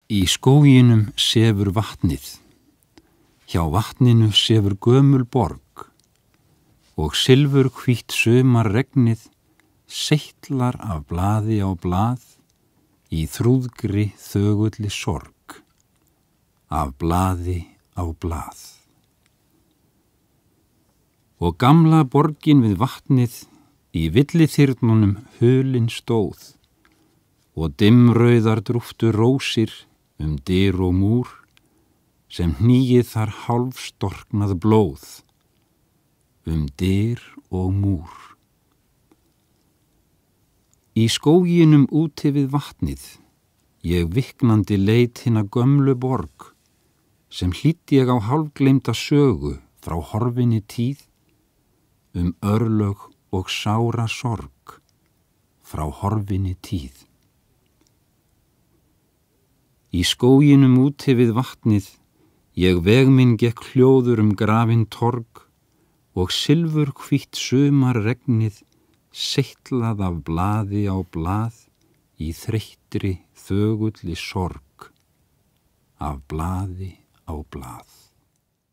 Í skóginum sefur vatnið, hjá vatninu sefur gömul borg og silfurhvítt sumarregnið seytlar af blaði á blað í þrúðgri þögulli sorg, af blaði á blað. Og gamla borgin við vatnið í villithyrnunum hulin stóð og dimmrauðar drúftu rósir dyr og múr sem hnýið þar hálfstorknað blóð, dyr og múr. Í skóginum úti við vatnið ég viknandi leit hina gömlu borg sem hlýddi ég á hálfgleymda sögu frá horfinni tíð örlög og sára sorg frá horfinni tíð. Í skóginum úti við vatnið ég veg minn gekk hljóður grafin torg og silfurhvítt sumarregnið seytlað af blaði á blað í þreyttri þögulli sorg, af blaði á blað.